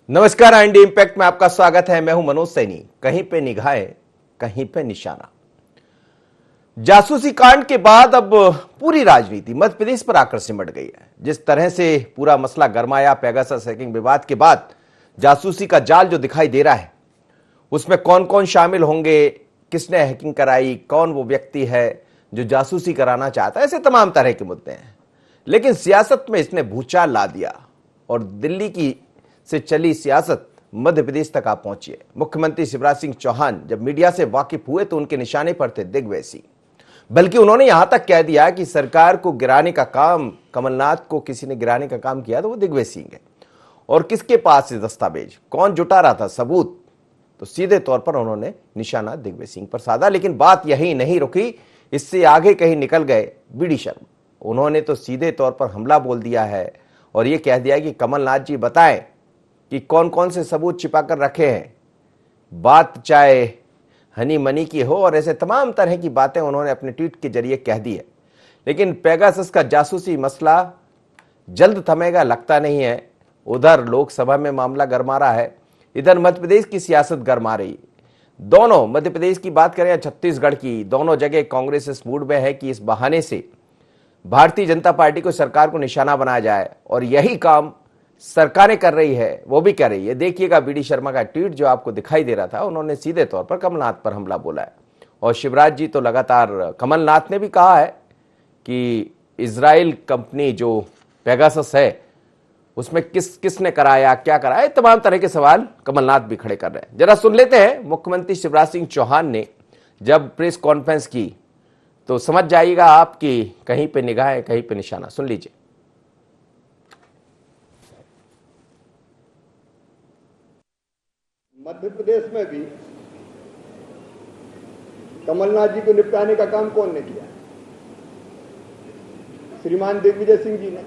नमस्कार, IND impact में आपका स्वागत है। मैं हूं मनोज सैनी। कहीं पे निगाहें, कहीं पे निशाना। जासूसी कांड के बाद अब पूरी राजनीति मध्य प्रदेश पर आकर सिमट गई है। जिस तरह से पूरा मसला गरमाया पेगासस हैकिंग विवाद के बाद, जासूसी का जाल जो दिखाई दे रहा है, उसमें कौन कौन शामिल होंगे, किसने हैकिंग कराई, कौन वो व्यक्ति है जो जासूसी कराना चाहता है, ऐसे तमाम तरह के मुद्दे हैं। लेकिन सियासत में इसने भूचाल ला दिया और दिल्ली की से चली सियासत मध्य प्रदेश तक आ पहुंची है। मुख्यमंत्री शिवराज सिंह चौहान जब मीडिया से वाकिफ हुए तो उनके निशाने पर थे दिग्विजय सिंह। बल्कि उन्होंने यहां तक कह दिया कि सरकार को गिराने का काम, कमलनाथ को किसी ने गिराने का काम किया तो वो दिग्विजय सिंह है। और किसके पास से दस्तावेज, कौन जुटा रहा था सबूत, तो सीधे तौर पर उन्होंने निशाना दिग्विजय सिंह पर साधा। लेकिन बात यही नहीं रुकी, इससे आगे कहीं निकल गए बीडी शर्मा। उन्होंने तो सीधे तौर पर हमला बोल दिया है और यह कह दिया कि कमलनाथ जी बताएं कि कौन कौन से सबूत छिपा कर रखे हैं। बात चाहे हनी मनी की हो और ऐसे तमाम तरह की बातें उन्होंने अपने ट्वीट के जरिए कह दी है। लेकिन पेगासस का जासूसी मसला जल्द थमेगा लगता नहीं है। उधर लोकसभा में मामला गरमा रहा है, इधर मध्य प्रदेश की सियासत गरमा रही। दोनों, मध्य प्रदेश की बात करें या छत्तीसगढ़ की, दोनों जगह कांग्रेस इस मूड में है कि इस बहाने से भारतीय जनता पार्टी को, सरकार को निशाना बनाया जाए। और यही काम सरकारें कर रही है, वो भी कर रही है। देखिएगा बीडी शर्मा का ट्वीट जो आपको दिखाई दे रहा था, उन्होंने सीधे तौर पर कमलनाथ पर हमला बोला है। और शिवराज जी तो लगातार, कमलनाथ ने भी कहा है कि इजराइल कंपनी जो पेगासस है उसमें किसने कराया, क्या कराया, तमाम तरह के सवाल कमलनाथ भी खड़े कर रहे हैं। जरा सुन लेते हैं मुख्यमंत्री शिवराज सिंह चौहान ने जब प्रेस कॉन्फ्रेंस की, तो समझ जाइएगा आप कि कहीं पे निगाहें, कहीं पे निशाना। सुन लीजिए। मध्य प्रदेश में भी कमलनाथ जी को निपटाने का काम कौन ने किया? श्रीमान दिग्विजय सिंह जी ने।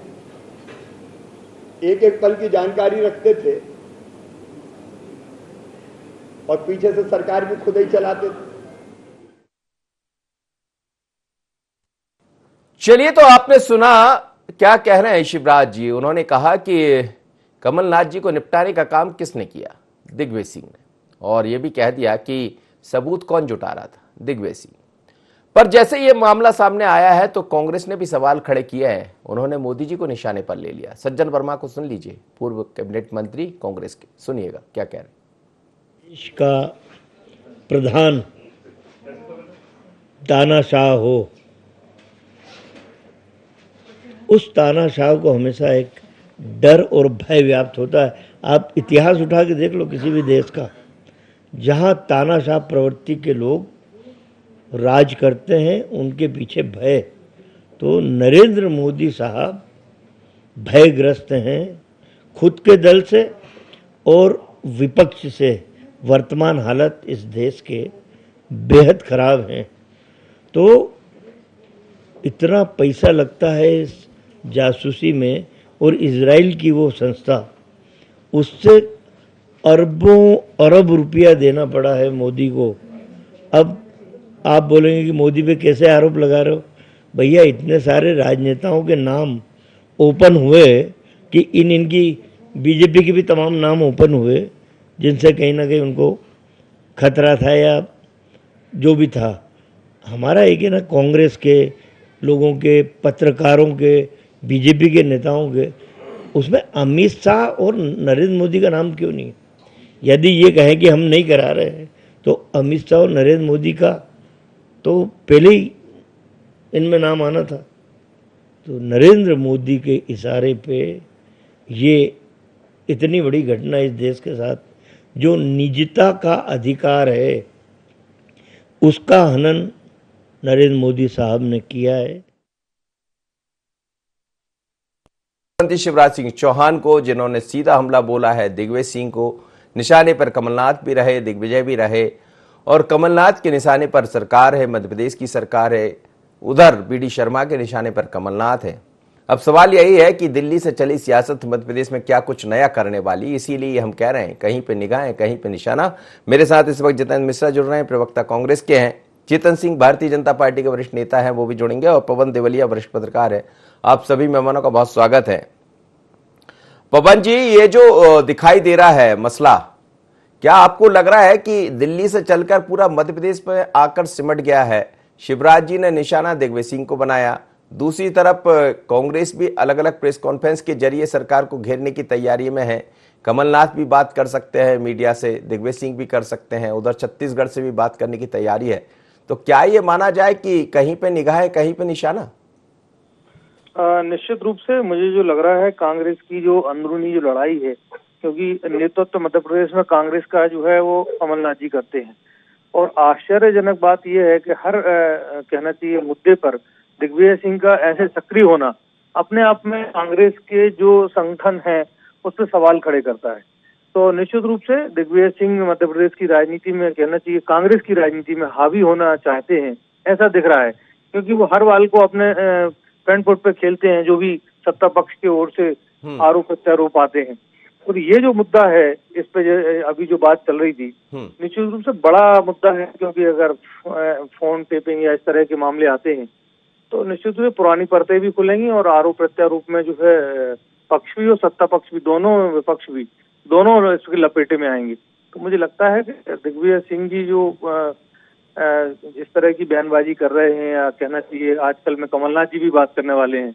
एक एक पल की जानकारी रखते थे और पीछे से सरकार भी खुद ही चलाते थे। चलिए, तो आपने सुना क्या कह रहे हैं शिवराज जी। उन्होंने कहा कि कमलनाथ जी को निपटाने का काम किसने किया? दिग्विजय सिंह ने। और यह भी कह दिया कि सबूत कौन जुटा रहा था? दिग्विजय सिंह। पर जैसे ये मामला सामने आया है तो कांग्रेस ने भी सवाल खड़े किए हैं। उन्होंने मोदी जी को निशाने पर ले लिया। सज्जन वर्मा को सुन लीजिए, पूर्व कैबिनेट मंत्री कांग्रेस के, सुनिएगा क्या कह रहे हैं। देश का प्रधान तानाशाह हो, उस तानाशाह को हमेशा एक डर और भय व्याप्त होता है। आप इतिहास उठा के देख लो किसी भी देश का, जहाँ तानाशाह प्रवृत्ति के लोग राज करते हैं, उनके पीछे भय। तो नरेंद्र मोदी साहब भयग्रस्त हैं खुद के दल से और विपक्ष से। वर्तमान हालत इस देश के बेहद खराब हैं। तो इतना पैसा लगता है इस जासूसी में, और इजराइल की वो संस्था, उससे अरबों अरब रुपया देना पड़ा है मोदी को। अब आप बोलेंगे कि मोदी पे कैसे आरोप लगा रहे हो? भैया, इतने सारे राजनेताओं के नाम ओपन हुए कि इनकी बीजेपी के भी तमाम नाम ओपन हुए, जिनसे कहीं ना कहीं उनको खतरा था या जो भी था। हमारा एक है ना, कांग्रेस के लोगों के, पत्रकारों के, बीजेपी के नेताओं के, उसमें अमित शाह और नरेंद्र मोदी का नाम क्यों नहीं? यदि ये कहें कि हम नहीं करा रहे हैं तो अमित शाह और नरेंद्र मोदी का तो पहले ही इनमें नाम आना था। तो नरेंद्र मोदी के इशारे पे ये इतनी बड़ी घटना इस देश के साथ, जो निजता का अधिकार है, उसका हनन नरेंद्र मोदी साहब ने किया है। मुख्यमंत्री शिवराज सिंह चौहान को, जिन्होंने सीधा हमला बोला है दिग्विजय सिंह को, निशाने पर कमलनाथ भी रहे, दिग्विजय भी रहे। और कमलनाथ के निशाने पर सरकार है, मध्य प्रदेश की सरकार है। उधर बीडी शर्मा के निशाने पर कमलनाथ है। अब सवाल यही है कि दिल्ली से चली सियासत मध्य प्रदेश में क्या कुछ नया करने वाली। इसीलिए हम कह रहे हैं, कहीं पे निगाहें, कहीं पे निशाना। मेरे साथ इस वक्त जितेंद्र मिश्रा जुड़ रहे हैं, प्रवक्ता कांग्रेस के हैं। चेतन सिंह भारतीय जनता पार्टी के वरिष्ठ नेता हैं, वो भी जुड़ेंगे। और पवन देवलिया वरिष्ठ पत्रकार है। आप सभी मेहमानों का बहुत स्वागत है। पवन जी, ये जो दिखाई दे रहा है मसला, क्या आपको लग रहा है कि दिल्ली से चलकर पूरा मध्य प्रदेश में आकर सिमट गया है? शिवराज जी ने निशाना दिग्विजय सिंह को बनाया, दूसरी तरफ कांग्रेस भी अलग अलग प्रेस कॉन्फ्रेंस के जरिए सरकार को घेरने की तैयारी में है। कमलनाथ भी बात कर सकते हैं मीडिया से, दिग्विजय सिंह भी कर सकते हैं, उधर छत्तीसगढ़ से भी बात करने की तैयारी है। तो क्या ये माना जाए कि कहीं पे निगाह है, कहीं पे निशाना? निश्चित रूप से मुझे जो लग रहा है, कांग्रेस की जो अंदरूनी जो लड़ाई है, क्योंकि नेतृत्व मध्य प्रदेश में कांग्रेस का जो है वो कमलनाथ जी करते हैं, और आश्चर्यजनक बात यह है कि हर कहना चाहिए मुद्दे पर दिग्विजय सिंह का ऐसे सक्रिय होना अपने आप में कांग्रेस के जो संगठन है उस पर सवाल खड़े करता है। तो निश्चित रूप से दिग्विजय सिंह मध्य प्रदेश की राजनीति में, कहना चाहिए कांग्रेस की राजनीति में हावी होना चाहते हैं, ऐसा दिख रहा है, क्योंकि वो हर बाल को अपने फ्रंट फुट पे खेलते हैं, जो भी सत्ता पक्ष की ओर से आरोप प्रत्यारोप आते हैं। और ये जो मुद्दा है, इस पे अभी जो बात चल रही थी, निश्चित रूप से बड़ा मुद्दा है, क्योंकि अगर फोन टेपिंग या इस तरह के मामले आते हैं तो निश्चित रूप से पुरानी परतें भी खुलेंगी और आरोप प्रत्यारोप में जो है पक्ष भी और सत्ता पक्ष भी, दोनों विपक्ष भी, दोनों इसकी लपेटे में आएंगे। तो मुझे लगता है कि दिग्विजय सिंह जी जो जिस तरह की बयानबाजी कर रहे हैं, या कहना चाहिए आजकल में कमलनाथ जी भी बात करने वाले हैं,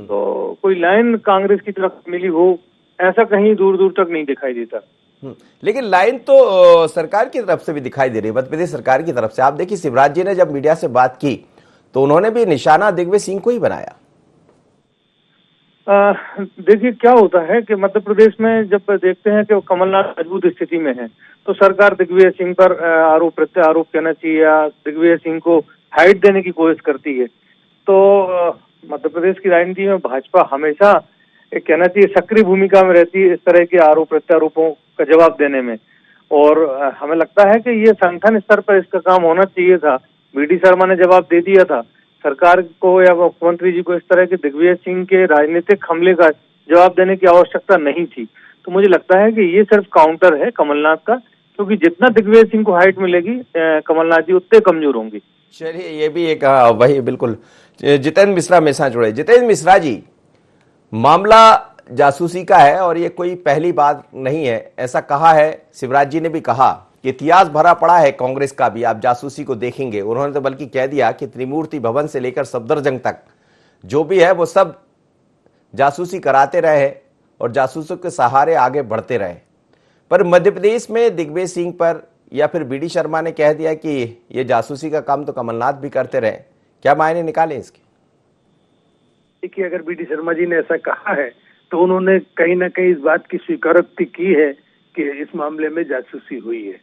तो कोई लाइन कांग्रेस की तरफ मिली हो, ऐसा कहीं दूर दूर तक नहीं दिखाई देता। लेकिन लाइन तो सरकार की तरफ से भी दिखाई दे रही है, मध्य प्रदेश सरकार की तरफ से। आप देखिए, शिवराज जी ने जब मीडिया से बात की तो उन्होंने भी निशाना दिग्विजय सिंह को ही बनाया। देखिए क्या होता है कि मध्य प्रदेश में जब देखते हैं कि कमलनाथ मजबूत स्थिति में है, तो सरकार दिग्विजय सिंह पर आरोप प्रत्यारोप कहना चाहिए, या दिग्विजय सिंह को हाइट देने की कोशिश करती है। तो मध्य प्रदेश की राजनीति में भाजपा हमेशा एक कहना चाहिए सक्रिय भूमिका में रहती है इस तरह के आरोप प्रत्यारोपों का जवाब देने में। और हमें लगता है कि ये संगठन स्तर पर इसका काम होना चाहिए था। वी.डी. शर्मा ने जवाब दे दिया था सरकार को या मुख्यमंत्री जी को, इस तरह के दिग्विजय सिंह के राजनीतिक हमले का जवाब देने की आवश्यकता नहीं थी। तो मुझे लगता है कि ये सिर्फ काउंटर है कमलनाथ का, क्योंकि जितना दिग्विजय सिंह को हाइट मिलेगी, कमलनाथ जी उतने कमजोर होंगे। चलिए, ये भी एक वही बिल्कुल। जितेंद्र मिश्रा मेरे साथ जुड़े। जितेंद्र मिश्रा जी, मामला जासूसी का है और ये कोई पहली बात नहीं है, ऐसा कहा है शिवराज जी ने भी कहा कि इतिहास भरा पड़ा है कांग्रेस का भी, आप जासूसी को देखेंगे। उन्होंने तो बल्कि कह दिया कि त्रिमूर्ति भवन से लेकर सफदरजंग तक जो भी है वो सब जासूसी कराते रहे और जासूसों के सहारे आगे बढ़ते रहे। पर मध्य प्रदेश में दिग्विजय सिंह पर या फिर वी.डी. शर्मा ने कह दिया कि ये जासूसी का काम तो कमलनाथ भी करते रहे। क्या मायने निकाले इसके? देखिए, अगर वी.डी. शर्मा जी ने ऐसा कहा है तो उन्होंने कहीं ना कहीं इस बात की स्वीकारोक्ति की है कि इस मामले में जासूसी हुई है।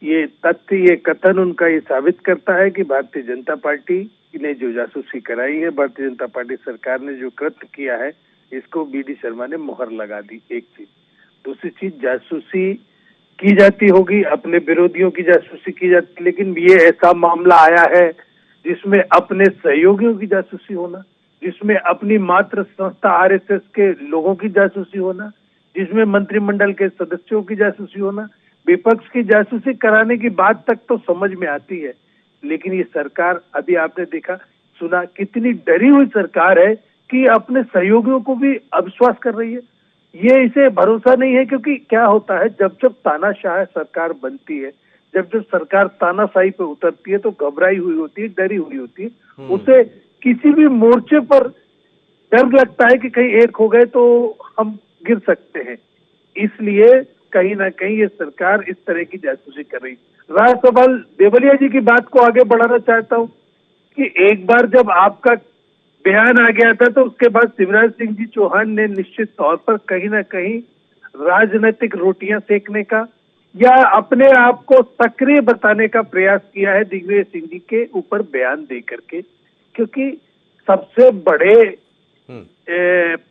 ये तथ्य, ये कथन उनका ये साबित करता है कि भारतीय जनता पार्टी ने जो जासूसी कराई है, भारतीय जनता पार्टी सरकार ने जो कृत्य किया है, इसको वी.डी. शर्मा ने मुहर लगा दी। एक चीज। दूसरी चीज, जासूसी की जाती होगी, अपने विरोधियों की जासूसी की जाती, लेकिन ये ऐसा मामला आया है जिसमें अपने सहयोगियों की जासूसी होना, जिसमें अपनी मात्र संस्था आरएसएस के लोगों की जासूसी होना, जिसमें मंत्रिमंडल के सदस्यों की जासूसी होना, विपक्ष की जासूसी कराने की बात तक तो समझ में आती है। लेकिन ये सरकार, अभी आपने देखा सुना, कितनी डरी हुई सरकार है कि अपने सहयोगियों को भी अविश्वास कर रही है। ये इसे भरोसा नहीं है, क्योंकि क्या होता है, जब जब तानाशाह सरकार बनती है, जब जब सरकार तानाशाही पे उतरती है, तो घबराई हुई होती है, डरी हुई होती है। उसे किसी भी मोर्चे पर डर लगता है कि कहीं एक हो गए तो हम गिर सकते हैं। इसलिए कहीं ना कहीं ये सरकार इस तरह की जासूसी कर रही। राज्यसभा देवलिया जी की बात को आगे बढ़ाना चाहता हूँ कि एक बार जब आपका बयान आ गया था, तो उसके बाद शिवराज सिंह जी चौहान ने निश्चित तौर पर कहीं ना कहीं राजनीतिक रोटियां सेकने का या अपने आप को सक्रिय बताने का प्रयास किया है दिग्विजय सिंह जी के ऊपर बयान दे करके, क्योंकि सबसे बड़े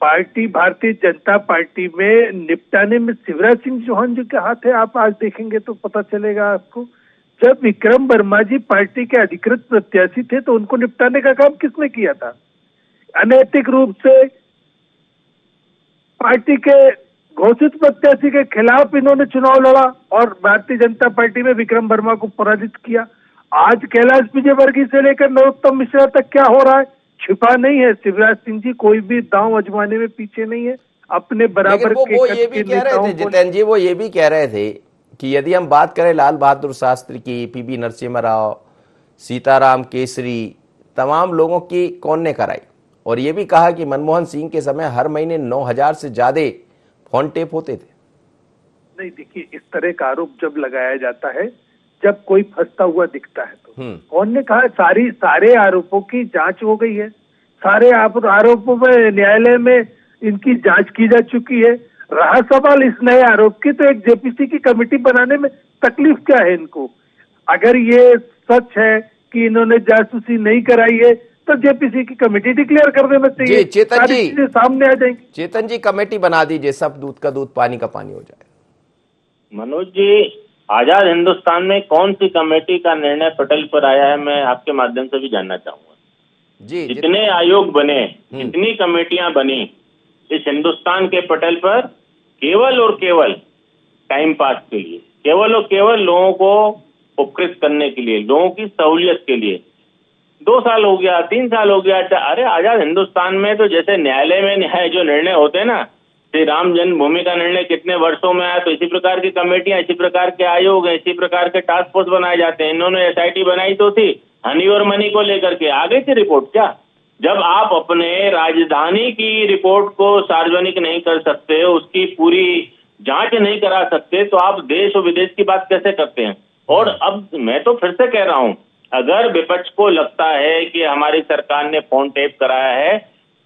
पार्टी भारतीय जनता पार्टी में निपटाने में शिवराज सिंह चौहान जी के हाथ है। आप आज देखेंगे तो पता चलेगा आपको। जब विक्रम वर्मा जी पार्टी के अधिकृत प्रत्याशी थे तो उनको निपटाने का काम किसने किया था? अनैतिक रूप से पार्टी के घोषित प्रत्याशी के खिलाफ इन्होंने चुनाव लड़ा और भारतीय जनता पार्टी में विक्रम वर्मा को पराजित किया। आज कैलाश विजयवर्गीय से लेकर नरोत्तम मिश्रा तक क्या हो रहा है, छिपा नहीं है। शिवराज सिंह जी कोई भी दांव आजमाने में पीछे नहीं है। अपने लेकिन बराबर वो के ये कद भी के कह रहे थे नेताओं को। जितेंद्र जी, वो ये भी कह रहे थे कि यदि हम बात करें लाल बहादुर शास्त्री की, पीवी नरसिम्हा राव, सीताराम केसरी, तमाम लोगों की कौन ने कराई, और ये भी कहा कि मनमोहन सिंह के समय हर महीने 9,000 से ज्यादा फोन टेप होते थे। नहीं, देखिए, इस तरह का आरोप जब लगाया जाता है, जब कोई फंसता हुआ दिखता है, तो कौन ने कहा सारे आरोपों की जांच हो गई है, सारे आरोपों में न्यायालय में इनकी जांच की जा चुकी है। रहा सवाल इस नए आरोप की, तो एक जेपीसी की कमेटी बनाने में तकलीफ क्या है इनको? अगर ये सच है कि इन्होंने जासूसी नहीं कराई है, तो जेपीसी की कमेटी डिक्लेयर कर देना चाहिए। जी, चेतन सारी जी, चीजें सामने आ जाएंगी। चेतन जी, कमेटी बना दीजिए, सब दूध का दूध पानी का पानी हो जाए। मनोज जी, आजाद हिंदुस्तान में कौन सी कमेटी का निर्णय पटल पर आया है, मैं आपके माध्यम से भी जानना चाहूंगा। जी, जितने आयोग बने, जितनी कमेटियां बनी इस हिंदुस्तान के पटल पर, केवल और केवल टाइम पास के लिए, केवल और केवल लोगों को उपकृत करने के लिए, लोगों की सहूलियत के लिए 2 साल हो गया, 3 साल हो गया। अरे आजाद हिंदुस्तान में तो जैसे न्यायालय में जो निर्णय होते हैं ना, श्री राम जन्मभूमि का निर्णय कितने वर्षों में आया, तो इसी प्रकार की कमेटियां, इसी प्रकार के आयोग हैं, इसी प्रकार के टास्क फोर्स बनाए जाते हैं। इन्होंने एसआईटी बनाई तो थी हनी और मनी को लेकर के, आ गई थी रिपोर्ट क्या? जब आप अपने राजधानी की रिपोर्ट को सार्वजनिक नहीं कर सकते, उसकी पूरी जांच नहीं करा सकते, तो आप देश और विदेश की बात कैसे करते हैं? और अब मैं तो फिर से कह रहा हूं, अगर विपक्ष को लगता है कि हमारी सरकार ने फोन टेप कराया है,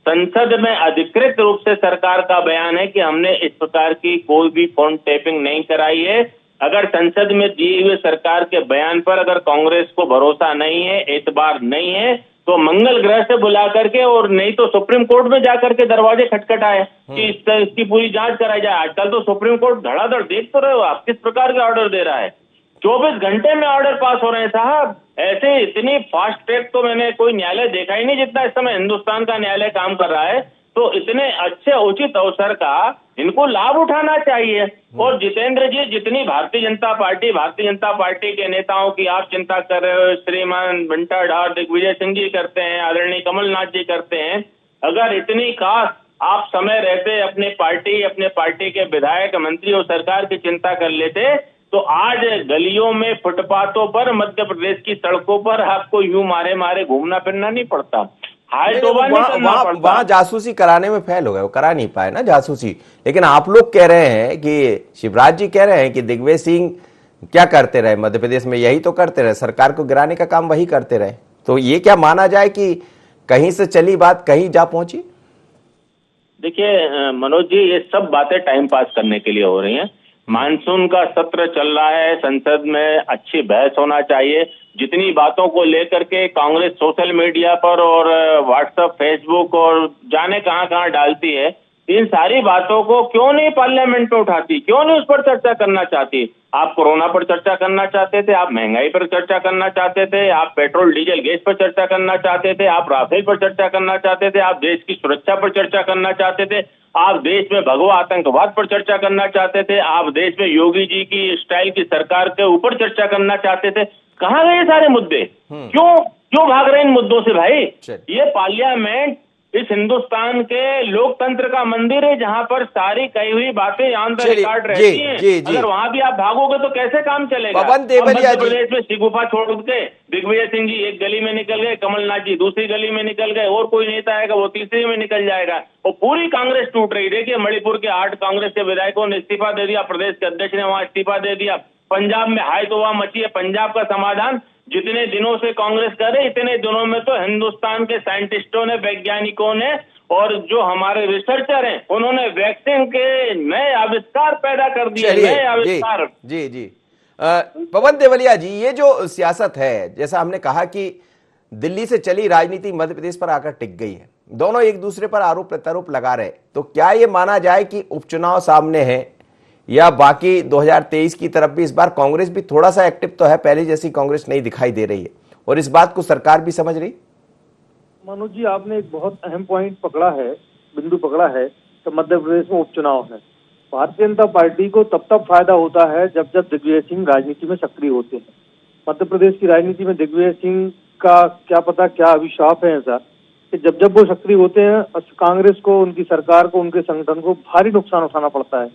संसद में अधिकृत रूप से सरकार का बयान है कि हमने इस प्रकार की कोई भी फोन टेपिंग नहीं कराई है। अगर संसद में दिए हुए सरकार के बयान पर अगर कांग्रेस को भरोसा नहीं है, एतबार नहीं है, तो मंगल ग्रह से बुला करके, और नहीं तो सुप्रीम कोर्ट में जाकर के दरवाजे खटखटाए कि इसकी पूरी जांच कराई जाए। आजकल तो सुप्रीम कोर्ट धड़ाधड़, देख तो रहे हो आप किस प्रकार के ऑर्डर दे रहा है, 24 घंटे में ऑर्डर पास हो रहे हैं साहब। ऐसे इतनी फास्ट ट्रैक तो मैंने कोई न्यायालय देखा ही नहीं जितना इस समय हिंदुस्तान का न्यायालय काम कर रहा है। तो इतने अच्छे उचित अवसर का इनको लाभ उठाना चाहिए। और जितेंद्र जी, जितनी भारतीय जनता पार्टी के नेताओं की आप चिंता कर रहे हो, श्रीमान बंटा ढार, दिग्विजय सिंह जी करते हैं, आदरणीय कमलनाथ जी करते हैं, अगर इतनी काश आप समय रहते अपने पार्टी के विधायक, मंत्री और सरकार की चिंता कर लेते, तो आज गलियों में, फुटपाथों पर, मध्य प्रदेश की सड़कों पर आपको यूं मारे मारे घूमना फिरना नहीं पड़ता, हाय तौबा नहीं करना पड़ता। वहां जासूसी कराने में फेल हो गए, वो करा नहीं पाए ना जासूसी। लेकिन आप लोग कह रहे हैं कि शिवराज जी कह रहे हैं कि दिग्विजय सिंह क्या करते रहे मध्य प्रदेश में, यही तो करते रहे, सरकार को गिराने का काम वही करते रहे। तो ये क्या माना जाए कि कहीं से चली बात कहीं जा पहुंची? देखिए मनोज जी, ये सब बातें टाइम पास करने के लिए हो रही हैं। मानसून का सत्र चल रहा है, संसद में अच्छी बहस होना चाहिए। जितनी बातों को लेकर के कांग्रेस सोशल मीडिया पर और व्हाट्सएप, फेसबुक और जाने कहां कहां डालती है, इन सारी बातों को क्यों नहीं पार्लियामेंट में उठाती, क्यों नहीं उस पर चर्चा करना चाहती? आप कोरोना पर चर्चा करना चाहते थे, आप महंगाई पर चर्चा करना चाहते थे, आप पेट्रोल डीजल गैस पर चर्चा करना चाहते थे, आप राफेल पर चर्चा करना चाहते थे, आप देश की सुरक्षा पर चर्चा करना चाहते थे, आप देश में भगवा आतंकवाद पर चर्चा करना चाहते थे, आप देश में योगी जी की स्टाइल की सरकार के ऊपर चर्चा करना चाहते थे। कहाँ गए ये सारे मुद्दे? क्यों भाग रहे हैं इन मुद्दों से भाई? ये पार्लियामेंट इस हिंदुस्तान के लोकतंत्र का मंदिर है, जहां पर सारी कही हुई बातें ऑन द रिकॉर्ड रहती हैं। अगर वहां भी आप भागोगे तो कैसे काम चलेगा? पवन देवलिया जी, मध्य प्रदेश में सिगुफा छोड़ के दिग्विजय सिंह जी एक गली में निकल गए, कमलनाथ जी दूसरी गली में निकल गए, और कोई नेता आएगा वो तीसरी में निकल जाएगा, और पूरी कांग्रेस टूट रही। देखिए मणिपुर के 8 कांग्रेस के विधायकों ने इस्तीफा दे दिया, प्रदेश के अध्यक्ष ने वहां इस्तीफा दे दिया। पंजाब में हाय तौबा मची है। पंजाब का समाधान जितने दिनों से कांग्रेस करे, इतने दिनों में तो हिंदुस्तान के साइंटिस्टों ने, वैज्ञानिकों ने, और जो हमारे रिसर्चर हैं, उन्होंने वैक्सीन के नए आविष्कार पैदा कर दिए, नए आविष्कार। जी पवन देवलिया जी, ये जो सियासत है, जैसा हमने कहा कि दिल्ली से चली राजनीति मध्य प्रदेश पर आकर टिक गई है, दोनों एक दूसरे पर आरोप प्रत्यारोप लगा रहे, तो क्या ये माना जाए कि उपचुनाव सामने है, या बाकी 2023 की तरफ भी इस बार कांग्रेस भी थोड़ा सा एक्टिव तो है, पहले जैसी कांग्रेस नहीं दिखाई दे रही है, और इस बात को सरकार भी समझ रही? मनोज जी, आपने एक बहुत अहम पॉइंट पकड़ा है, बिंदु पकड़ा है कि मध्य प्रदेश में उपचुनाव है। भारतीय जनता पार्टी को तब फायदा होता है जब दिग्विजय सिंह राजनीति में सक्रिय होते हैं। मध्य प्रदेश की राजनीति में दिग्विजय सिंह का क्या पता क्या अभिशाप है ऐसा कि जब जब वो सक्रिय होते हैं कांग्रेस को, उनकी सरकार को, उनके संगठन को भारी नुकसान उठाना पड़ता है।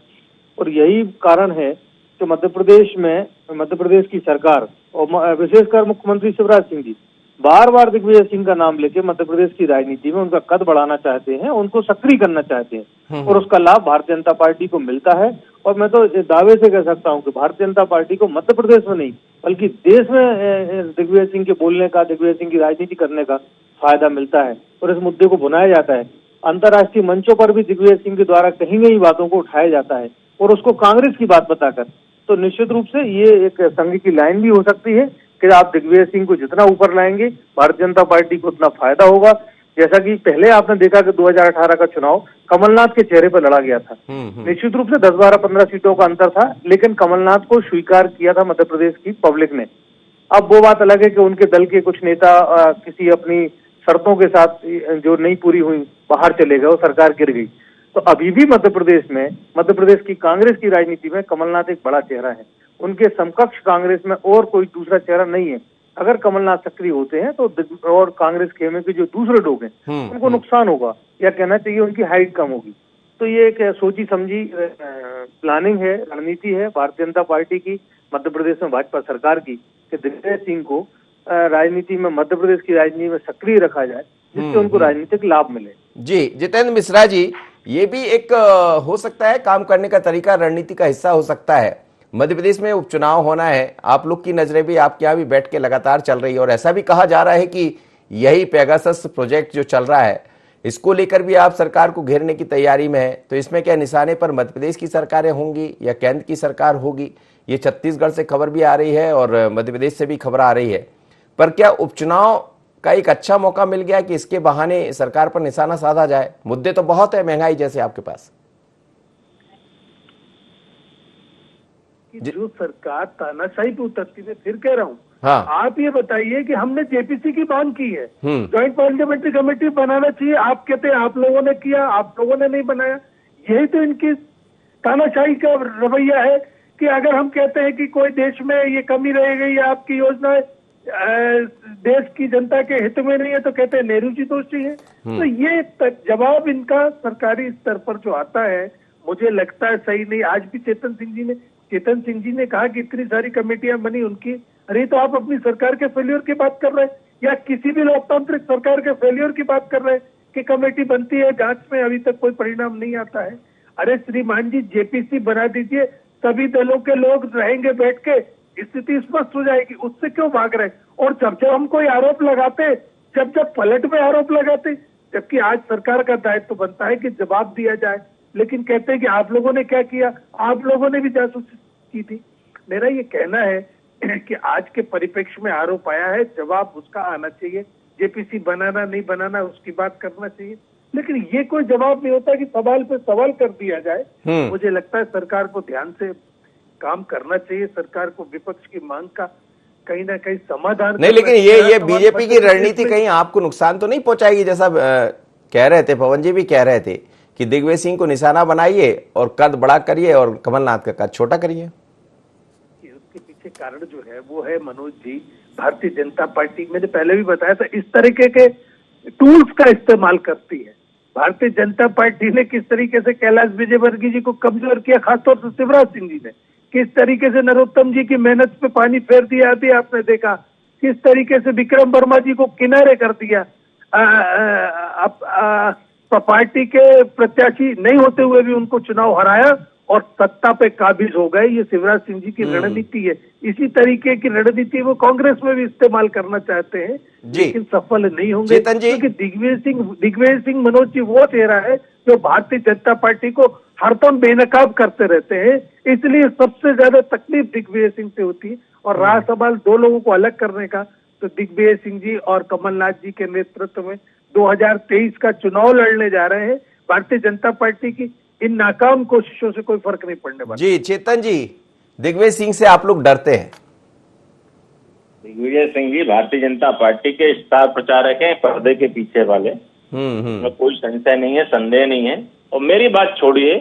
और यही कारण है कि मध्य प्रदेश की सरकार और विशेषकर मुख्यमंत्री शिवराज सिंह जी बार बार दिग्विजय सिंह का नाम लेके मध्य प्रदेश की राजनीति में उनका कद बढ़ाना चाहते हैं, उनको सक्रिय करना चाहते हैं और उसका लाभ भारतीय जनता पार्टी को मिलता है। और मैं तो दावे से कह सकता हूं कि भारतीय जनता पार्टी को मध्य प्रदेश में नहीं बल्कि देश में दिग्विजय सिंह के बोलने का, दिग्विजय सिंह की राजनीति करने का फायदा मिलता है और इस मुद्दे को भुनाया जाता है। अंतर्राष्ट्रीय मंचों पर भी दिग्विजय सिंह के द्वारा कही गई बातों को उठाया जाता है और उसको कांग्रेस की बात बताकर। तो निश्चित रूप से ये एक संघ की लाइन भी हो सकती है कि आप दिग्विजय सिंह को जितना ऊपर लाएंगे भारतीय जनता पार्टी को उतना फायदा होगा। जैसा कि पहले आपने देखा कि 2018 का चुनाव कमलनाथ के चेहरे पर लड़ा गया था। निश्चित रूप से 10, 12, 15 सीटों का अंतर था, लेकिन कमलनाथ को स्वीकार किया था मध्य प्रदेश की पब्लिक ने। अब वो बात अलग है कि उनके दल के कुछ नेता किसी अपनी शर्तों के साथ जो नहीं पूरी हुई बाहर चले गए और सरकार गिर गई। तो अभी भी मध्य प्रदेश की कांग्रेस की राजनीति में कमलनाथ एक बड़ा चेहरा है। उनके समकक्ष कांग्रेस में और कोई दूसरा चेहरा नहीं है। अगर कमलनाथ सक्रिय होते हैं तो और कांग्रेस खेमे के जो दूसरे लोग हैं उनको नुकसान होगा, या कहना चाहिए उनकी हाइट कम होगी। तो ये एक सोची समझी प्लानिंग है, रणनीति है भारतीय जनता पार्टी की, मध्य प्रदेश में भाजपा सरकार की, कि दिग्विजय सिंह को राजनीति में, मध्य प्रदेश की राजनीति में सक्रिय रखा जाए जिससे उनको राजनीतिक लाभ मिले। जी जितेंद्र मिश्रा जी, ये भी एक हो सकता है काम करने का तरीका, रणनीति का हिस्सा हो सकता है। मध्य प्रदेश में उपचुनाव होना है, आप लोग की नजरें भी आपके यहाँ भी बैठ के लगातार चल रही है और ऐसा भी कहा जा रहा है कि यही पेगासस प्रोजेक्ट जो चल रहा है इसको लेकर भी आप सरकार को घेरने की तैयारी में है। तो इसमें क्या निशाने पर मध्य प्रदेश की सरकारें होंगी या केंद्र की सरकार होगी? ये छत्तीसगढ़ से खबर भी आ रही है और मध्य प्रदेश से भी खबर आ रही है। पर क्या उपचुनाव का एक अच्छा मौका मिल गया कि इसके बहाने सरकार पर निशाना साधा जाए? मुद्दे तो बहुत है, महंगाई जैसे आपके पास। जो सरकार तानाशाही पे उतरती है, फिर कह रहा हूँ, हाँ। आप ये बताइए कि हमने जेपीसी की मांग की है, ज्वाइंट पार्लियामेंट्री कमेटी बनाना चाहिए, आप कहते हैं आप लोगों ने किया, आप लोगों ने नहीं बनाया। यही तो इनकी तानाशाही का रवैया है कि अगर हम कहते हैं कि कोई देश में ये कमी रह गई, आपकी योजना देश की जनता के हित में नहीं है, तो कहते हैं नेहरू जी दोषी है। तो ये जवाब इनका सरकारी स्तर पर जो आता है, मुझे लगता है सही नहीं। आज भी चेतन सिंह जी ने कहा कि इतनी सारी कमेटियां बनी उनकी, अरे तो आप अपनी सरकार के फेलियर की बात कर रहे हैं या किसी भी लोकतांत्रिक सरकार के फेलियर की बात कर रहे हैं कि कमेटी बनती है, जांच में अभी तक कोई परिणाम नहीं आता है। अरे श्रीमान जी, जेपीसी बना दीजिए, सभी दलों के लोग रहेंगे बैठ के, स्थिति स्पष्ट हो जाएगी। उससे क्यों भाग रहे? और जब हम कोई आरोप लगाते, जब पलट में आरोप लगाते, जबकि आज सरकार का दायित्व बनता है कि जवाब दिया जाए, लेकिन कहते हैं कि आप लोगों ने क्या किया, आप लोगों ने भी जासूसी की थी। मेरा ये कहना है कि आज के परिप्रेक्ष्य में आरोप आया है, जवाब उसका आना चाहिए। जेपीसी बनाना नहीं बनाना उसकी बात करना चाहिए, लेकिन ये कोई जवाब नहीं होता कि सवाल पे सवाल कर दिया जाए। मुझे लगता है सरकार को ध्यान से काम करना चाहिए, सरकार को विपक्ष की मांग का कहीं ना कहीं समाधान नहीं, लेकिन ये बीजेपी की रणनीति कहीं आपको नुकसान तो नहीं पहुंचाएगी? जैसा कह रहे थे, पवन जी भी कह रहे थे कि दिग्विजय सिंह को निशाना बनाइए और कद बड़ा करिए और कमलनाथ का कद छोटा करिए। उसके पीछे कारण जो है वो है, मनोज जी, भारतीय जनता पार्टी, मैंने पहले भी बताया था, इस तरीके के टूल्स का इस्तेमाल करती है। भारतीय जनता पार्टी ने किस तरीके से कैलाश विजयवर्गीय जी को कमजोर किया, खासतौर से शिवराज सिंह जी ने किस तरीके से नरोत्तम जी की मेहनत पे पानी फेर दिया अभी आपने देखा, किस तरीके से विक्रम वर्मा जी को किनारे कर दिया। पार्टी के प्रत्याशी नहीं होते हुए भी उनको चुनाव हराया और सत्ता पे काबिज हो गए। ये शिवराज सिंह जी की रणनीति है। इसी तरीके की रणनीति वो कांग्रेस में भी इस्तेमाल करना चाहते हैं, लेकिन सफल नहीं होंगे, क्योंकि दिग्विजय सिंह मनोज जी वो चेहरा है जो भारतीय जनता पार्टी को हरदम बेनकाब करते रहते हैं। इसलिए सबसे ज्यादा तकलीफ दिग्विजय सिंह से होती है। और रहा सवाल दो लोगों को अलग करने का, तो दिग्विजय सिंह जी और कमलनाथ जी के नेतृत्व में 2023 का चुनाव लड़ने जा रहे हैं। भारतीय जनता पार्टी की इन नाकाम कोशिशों से कोई फर्क नहीं पड़ने वाला। जी चेतन जी, दिग्विजय सिंह से आप लोग डरते हैं? दिग्विजय सिंह जी भारतीय जनता पार्टी के स्टार प्रचारक हैं, पर्दे के पीछे वाले, में कोई संशय नहीं है, संदेह नहीं है। और मेरी बात छोड़िए,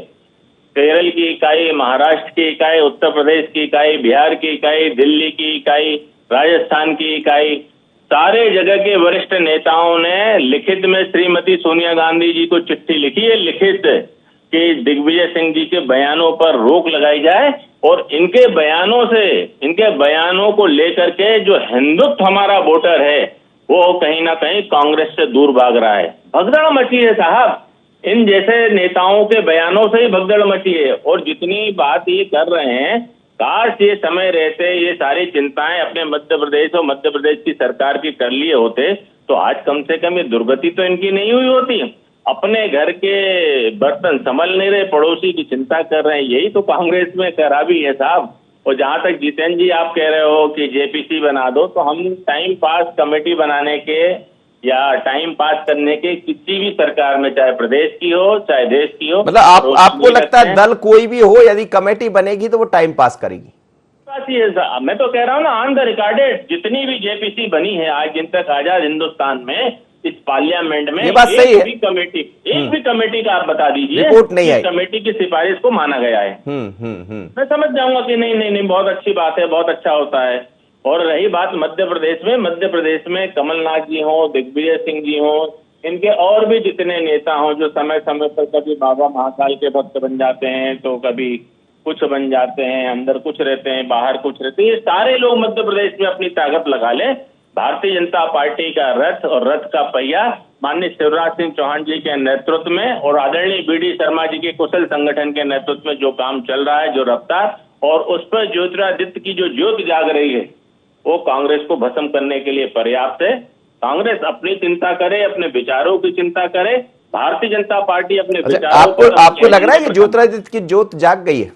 केरल की इकाई, महाराष्ट्र की इकाई, उत्तर प्रदेश की इकाई, बिहार की इकाई, दिल्ली की इकाई, राजस्थान की इकाई, सारे जगह के वरिष्ठ नेताओं ने लिखित में श्रीमती सोनिया गांधी जी को चिट्ठी लिखी है, लिखित, कि दिग्विजय सिंह जी के बयानों पर रोक लगाई जाए और इनके बयानों को लेकर के जो हिंदुत्व हमारा वोटर है वो कहीं ना कहीं कांग्रेस से दूर भाग रहा है। भगदड़ मची है साहब, इन जैसे नेताओं के बयानों से ही भगदड़ मची है। और जितनी बात ये कर रहे हैं, काश ये समय रहते ये सारी चिंताएं अपने मध्य प्रदेश और मध्य प्रदेश की सरकार की कर लिए होते तो आज कम से कम ये दुर्गति तो इनकी नहीं हुई होती। अपने घर के बर्तन संभल नहीं रहे, पड़ोसी की चिंता कर रहे हैं, यही तो कांग्रेस में खराबी है साहब। और जहां तक जितेंद्र जी आप कह रहे हो कि जेपीसी बना दो, तो हम टाइम पास कमेटी बनाने के या टाइम पास करने के किसी भी सरकार में, चाहे प्रदेश की हो चाहे देश की हो, मतलब आपको लगता है दल कोई भी हो यदि कमेटी बनेगी तो वो टाइम पास करेगी? मैं तो कह रहा हूँ ना, ऑन द रिकॉर्डेड जितनी भी जेपीसी बनी है आज दिन तक आजाद हिंदुस्तान में, इस पार्लियामेंट में, ये बात सही है। एक भी कमेटी का आप बता दीजिए रिपोर्ट नहीं आई, कमेटी की सिफारिश को माना गया है। मैं समझ जाऊंगा कि नहीं बहुत अच्छी बात है, बहुत अच्छा होता है। और रही बात मध्य प्रदेश में कमलनाथ जी हो, दिग्विजय सिंह जी हो, इनके और भी जितने नेता हों जो समय समय पर कभी बाबा महाकाल के भक्त बन जाते हैं तो कभी कुछ बन जाते हैं, अंदर कुछ रहते हैं बाहर कुछ रहते हैं, ये सारे लोग मध्य प्रदेश में अपनी ताकत लगा लें। भारतीय जनता पार्टी का रथ और रथ का पहिया माननीय शिवराज सिंह चौहान जी के नेतृत्व में और आदरणीय बीडी शर्मा जी के कुशल संगठन के नेतृत्व में जो काम चल रहा है, जो रफ्तार, और उस पर ज्योतिरादित्य की जो ज्योत जाग रही है, वो कांग्रेस को भस्म करने के लिए पर्याप्त है। कांग्रेस अपनी चिंता करे, अपने विचारों की चिंता करे, भारतीय जनता पार्टी अपने विचारों आपको लग रहा है कि ज्योतिरादित्य की ज्योत जाग गई है?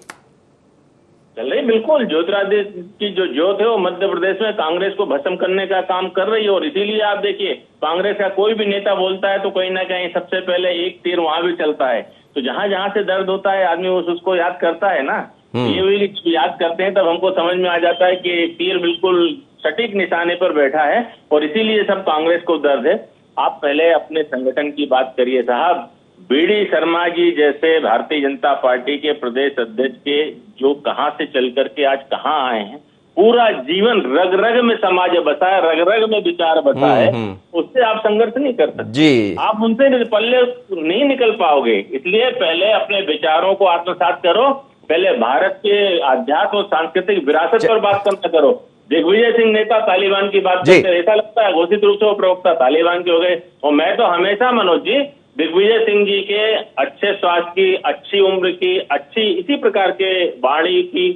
चल रही, बिल्कुल। ज्योतिरादित्य की जो ज्योत है वो मध्य प्रदेश में कांग्रेस को भस्म करने का काम कर रही है। और इसीलिए आप देखिए, कांग्रेस का कोई भी नेता बोलता है तो कहीं ना कहीं सबसे पहले एक तीर वहां भी चलता है। तो जहां जहां से दर्द होता है आदमी उसको याद करता है ना, ये याद करते हैं, तब हमको समझ में आ जाता है कि तीर बिल्कुल सटीक निशाने पर बैठा है। और इसीलिए सब कांग्रेस को दर्द है। आप पहले अपने संगठन की बात करिए साहब। बीडी शर्मा जी जैसे भारतीय जनता पार्टी के प्रदेश अध्यक्ष के जो कहां से चल करके आज कहां आए हैं, पूरा जीवन रग रग में समाज बसा है, रग रग में विचार बसा है, उससे आप संघर्ष नहीं कर सकते जी। आप उनसे पल्ले नहीं निकल पाओगे। इसलिए पहले अपने विचारों को आत्मसात करो, पहले भारत के आध्यात्म और सांस्कृतिक विरासत पर बात करना करो। दिग्विजय सिंह नेता तालिबान की बात करते हैं, ऐसा लगता है घोषित रूप से वो प्रवक्ता तालिबान के हो गए। और मैं तो हमेशा मनोज जी दिग्विजय सिंह जी के अच्छे स्वास्थ्य की, अच्छी उम्र की, अच्छी इसी प्रकार के वाणी की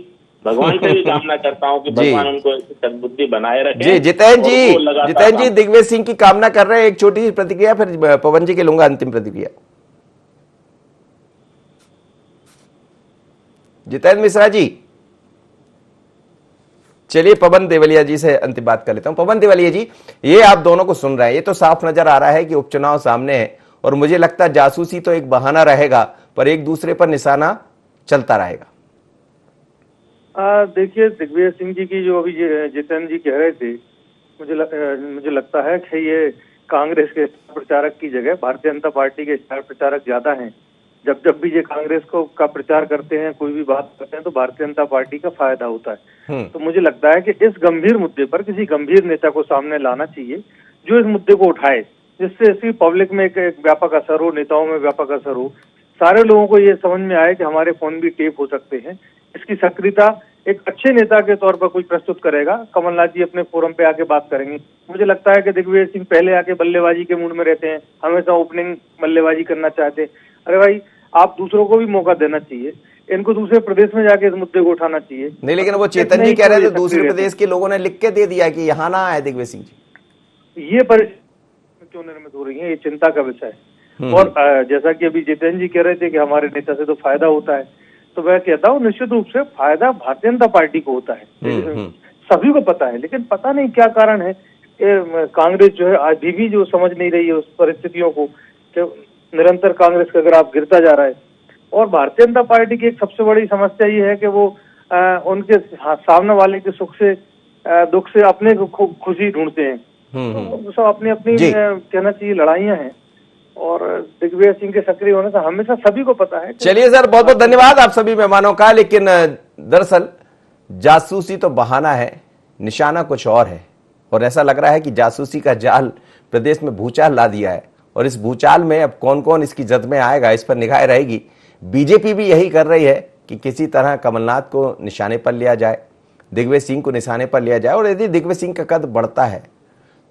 भगवान से भी कामना करता हूं कि भगवान उनको सद्बुद्धि बनाए रखे। जी जितेंद्र जी दिग्विजय सिंह की कामना कर रहे हैं। एक छोटी सी प्रतिक्रिया, फिर पवन जी के लूंगा अंतिम प्रतिक्रिया। जितेंद्र मिश्रा जी, चलिए पवन देवलिया जी से अंतिम बात कर लेता हूं। पवन देवलिया जी, ये आप दोनों को सुन रहे हैं, ये तो साफ नजर आ रहा है कि उपचुनाव सामने है और मुझे लगता है जासूसी तो एक बहाना रहेगा पर एक दूसरे पर निशाना चलता रहेगा। देखिए, दिग्विजय सिंह जी की जो अभी जितेंद्र जी कह रहे थे, मुझे लगता है कि ये कांग्रेस के स्टार प्रचारक की जगह भारतीय जनता पार्टी के स्टार प्रचारक ज्यादा हैं। जब भी ये कांग्रेस का प्रचार करते हैं, कोई भी बात करते हैं, तो भारतीय जनता पार्टी का फायदा होता है। तो मुझे लगता है कि इस गंभीर मुद्दे पर किसी गंभीर नेता को सामने लाना चाहिए जो इस मुद्दे को उठाए, जिससे इसकी पब्लिक में एक व्यापक असर हो, नेताओं में व्यापक असर हो, सारे लोगों को ये समझ में आए कि हमारे फोन भी टेप हो सकते हैं। इसकी सक्रियता एक अच्छे नेता के तौर पर कोई प्रस्तुत करेगा। कमलनाथ जी अपने फोरम पे आके बात करेंगे। मुझे लगता है कि दिग्विजय सिंह पहले आके बल्लेबाजी के मूड में रहते हैं, हमेशा ओपनिंग बल्लेबाजी करना चाहते हैं। अरे भाई, आप दूसरों को भी मौका देना चाहिए, इनको दूसरे प्रदेश में जाके इस मुद्दे को उठाना चाहिए। नहीं, लेकिन वो चेतन जी कह रहे थे दूसरे प्रदेश के लोगों ने लिख के दे दिया कि यहाँ ना आए दिग्विजय सिंह जी। ये परिस्थिति क्यों निर्मित हो रही है, ये चिंता का विषय है। और जैसा कि अभी जितेंद्र जी कह रहे थे कि हमारे नेता से तो फायदा होता है, तो मैं कहता हूँ निश्चित रूप से फायदा भारतीय जनता पार्टी को होता है, सभी को पता है। लेकिन पता नहीं क्या कारण है कांग्रेस जो है अभी भी जो समझ नहीं रही है उस परिस्थितियों को, निरंतर कांग्रेस का ग्राफ गिरता जा रहा है। और भारतीय जनता पार्टी की एक सबसे बड़ी समस्या ये है कि वो उनके सामने वाले के सुख से दुख से अपने खुशी ढूंढते हैं। तो सब अपनी अपनी कहना चाहिए लड़ाइयां हैं। और दिग्विजय सिंह के सक्रिय होने से हमेशा सभी को पता है। चलिए सर, बहुत बहुत धन्यवाद आप सभी मेहमानों का। लेकिन दरअसल जासूसी तो बहाना है, निशाना कुछ और है। और ऐसा लग रहा है कि जासूसी का जाल प्रदेश में भूचाल ला दिया है और इस भूचाल में अब कौन कौन इसकी जद में आएगा, इस पर निगाह रहेगी। बीजेपी भी यही कर रही है कि किसी तरह कमलनाथ को निशाने पर लिया जाए, दिग्विजय सिंह को निशाने पर लिया जाए, और यदि दिग्विजय सिंह का कद बढ़ता है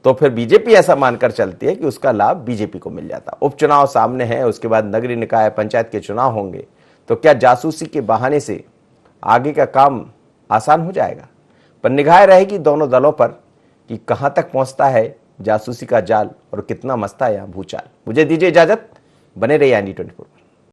तो फिर बीजेपी ऐसा मानकर चलती है कि उसका लाभ बीजेपी को मिल जाता। उपचुनाव सामने है, उसके बाद नगरीय निकाय पंचायत के चुनाव होंगे, तो क्या जासूसी के बहाने से आगे का काम आसान हो जाएगा? पर निगाह रहेगी दोनों दलों पर कि कहां तक पहुंचता है जासूसी का जाल और कितना मचता है यहां भूचाल। मुझे दीजिए इजाजत, बने रहिए ND24।